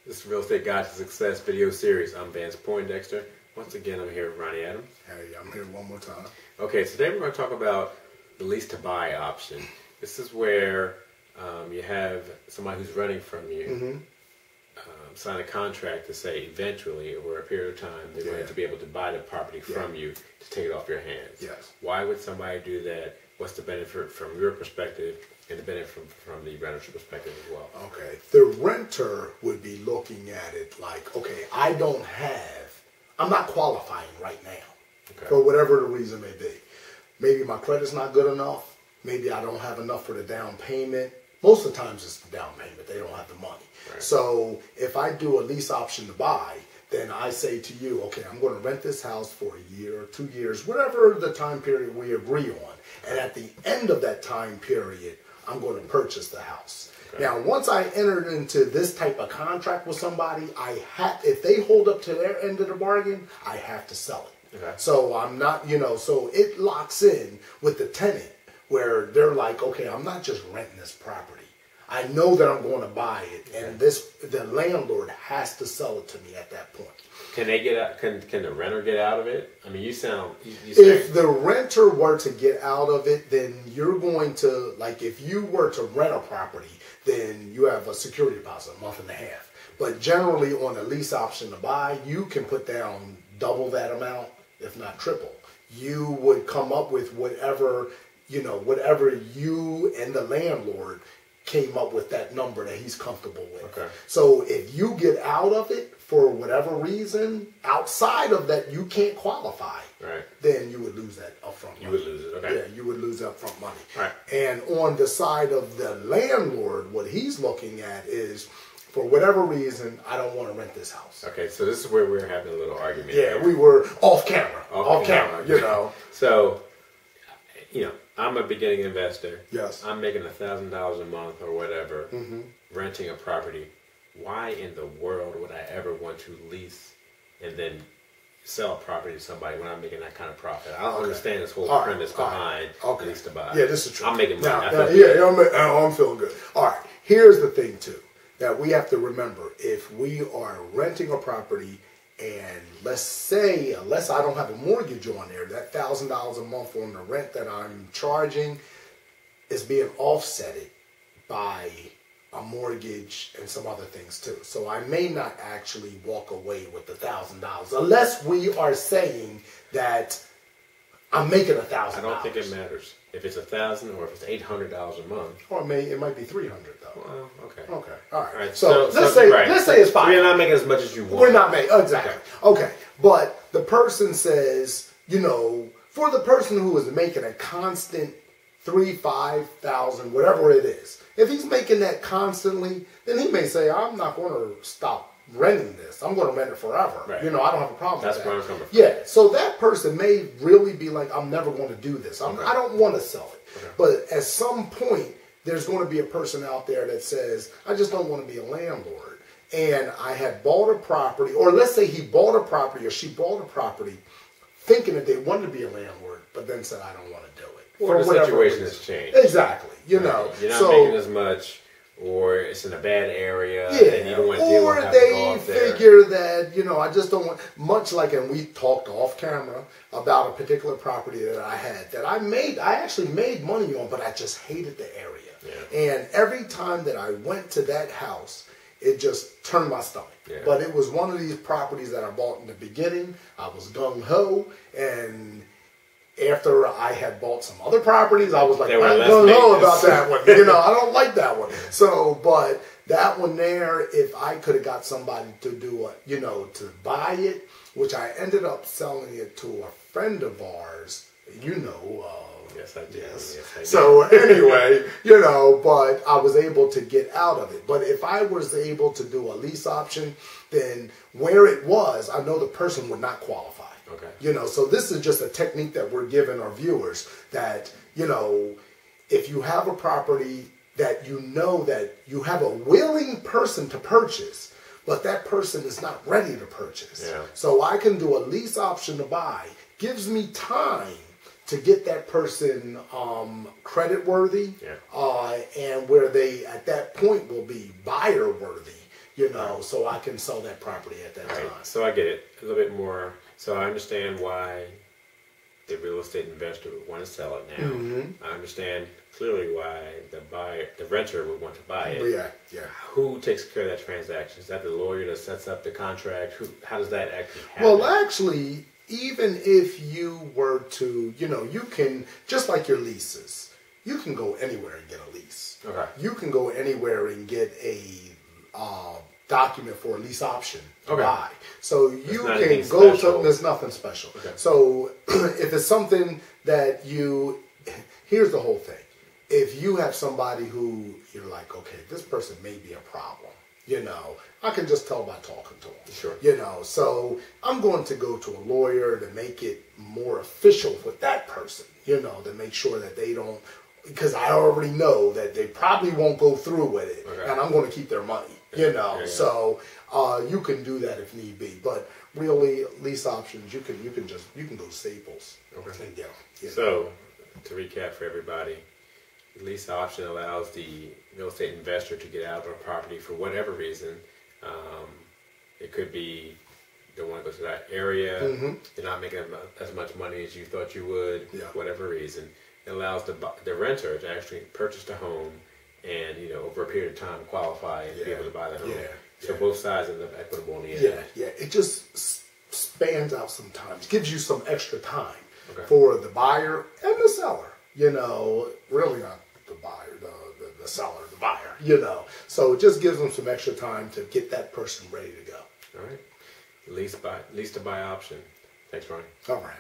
This is Real Estate Guide to Success video series. I'm Vance Poindexter. Once again, I'm here with Ronnie Adams. Hey, I'm here one more time. Okay, today we're going to talk about the lease to buy option. This is where you have somebody who's renting from you sign a contract to say eventually, over a period of time, they're going to be able to buy the property from you to take it off your hands. Yes. Why would somebody do that? What's the benefit from your perspective and the benefit from the renter's perspective as well? Okay. The renter would be looking at it like, okay, I'm not qualifying right now for whatever the reason may be. Maybe my credit's not good enough. Maybe I don't have enough for the down payment. Most of the times it's the down payment. They don't have the money. Right. So if I do a lease option to buy, then I say to you, okay, I'm going to rent this house for a year or 2 years, whatever the time period we agree on. And at the end of that time period, I'm going to purchase the house. Okay. Now, once I entered into this type of contract with somebody, if they hold up to their end of the bargain, I have to sell it. Okay. So I'm not, so it locks in with the tenant where they're like, okay, I'm not just renting this property. I know that I'm going to buy it, and the landlord has to sell it to me at that point. Can they get out? Can the renter get out of it? I mean, if the renter were to get out of it, then you're going to, like, if you were to rent a property, then you have a security deposit, a month and a half. But generally, on a lease option to buy, you can put down double that amount, if not triple. You would come up with whatever you and the landlord came up with, that number that he's comfortable with. Okay. So if you get out of it for whatever reason, outside of that you can't qualify, then you would lose that upfront money. You would lose it, okay. Yeah, you would lose upfront money. Right. And on the side of the landlord, what he's looking at is, for whatever reason, I don't want to rent this house. Okay, so this is where we're having a little argument. Yeah, we were off camera. Off camera. So, I'm a beginning investor. Yes. I'm making $1,000 a month or whatever, renting a property. Why in the world would I ever want to lease and then sell a property to somebody when I'm making that kind of profit? I don't understand this whole premise behind lease to buy. Yeah, this is true. I'm making money. I'm feeling good. All right, here's the thing, too, that we have to remember. If we are renting a property, and let's say, unless I don't have a mortgage on there, that $1,000 a month on the rent that I'm charging is being offsetted by a mortgage and some other things too. So I may not actually walk away with the $1,000 unless we are saying that I'm making $1,000. I don't think it matters if it's $1,000 or if it's $800 a month. Or it might be $300 though. Well, okay. Okay. All right. So let's say it's $500. So you're not making as much as you want. We're not making exactly. Okay. But the person says, for the person who is making a constant $3,000, $5,000, whatever it is, if he's making that constantly, then he may say, I'm not going to stop renting this. I'm going to rent it forever. Right. I don't have a problem with that. That's where I'm coming from. Yeah. So that person may really be like, I'm never going to do this. I don't want to sell it. Okay. But at some point, there's going to be a person out there that says, I just don't want to be a landlord. And I had bought a property, or let's say he bought a property or she bought a property thinking that they wanted to be a landlord, but then said, I don't want to do it. Or the situation has changed. Exactly. You're not making as much, or it's in a bad area, and you don't want to deal with having to go off there. Or they figure that, I just don't want, much like, and we talked off camera about a particular property that I had that I actually made money on, but I just hated the area. Yeah. And every time that I went to that house, it just turned my stomach. Yeah. But it was one of these properties that I bought in the beginning. I was gung-ho, and after I had bought some other properties, I was like, I don't know about that one. I don't like that one. So, but that one there, if I could have got somebody to do to buy it, which I ended up selling it to a friend of ours, Yes, I did. Yes. Yes, I did. So anyway, but I was able to get out of it. But if I was able to do a lease option, then where it was, I know the person would not qualify. Okay. So this is just a technique that we're giving our viewers that, if you have a property that that you have a willing person to purchase, but that person is not ready to purchase. Yeah. So I can do a lease option to buy, gives me time to get that person credit worthy, and where they at that point will be buyer worthy you know, so I can sell that property at that time. So I get it a little bit more. So I understand why the real estate investor would want to sell it now. I understand clearly why the renter would want to buy it. Yeah. Who takes care of that transaction? Is that the lawyer that sets up the contract? How does that actually happen? Well, actually, even if you were to, you know, you can, just like your leases, you can go anywhere and get a lease. Okay. You can go anywhere and get a document for a lease option to buy. So you can go to, there's nothing special. Okay. So if it's something that here's the whole thing. If you have somebody who you're like, okay, this person may be a problem, you know, I can just tell by talking to them. Sure. You know, so I'm going to go to a lawyer to make it more official with that person, you know, to make sure that they don't, because I already know that they probably won't go through with it, and I'm going to keep their money, you know. So you can do that if need be, but really lease options, you can go to Staples and get them. You know? So to recap for everybody, the lease option allows the real estate investor to get out of a property for whatever reason. It could be you don't want to go to that area, you're not making as much money as you thought you would, for whatever reason. It allows the renter to actually purchase the home and, you know, over a period of time qualify and be able to buy the home. So both sides end up equitable in the end. It just spans out sometimes, gives you some extra time for the buyer and the seller. You know, really not the buyer, the seller, the buyer, you know. So it just gives them some extra time to get that person ready to go. All right. Lease to buy option. Thanks, Ronnie. All right.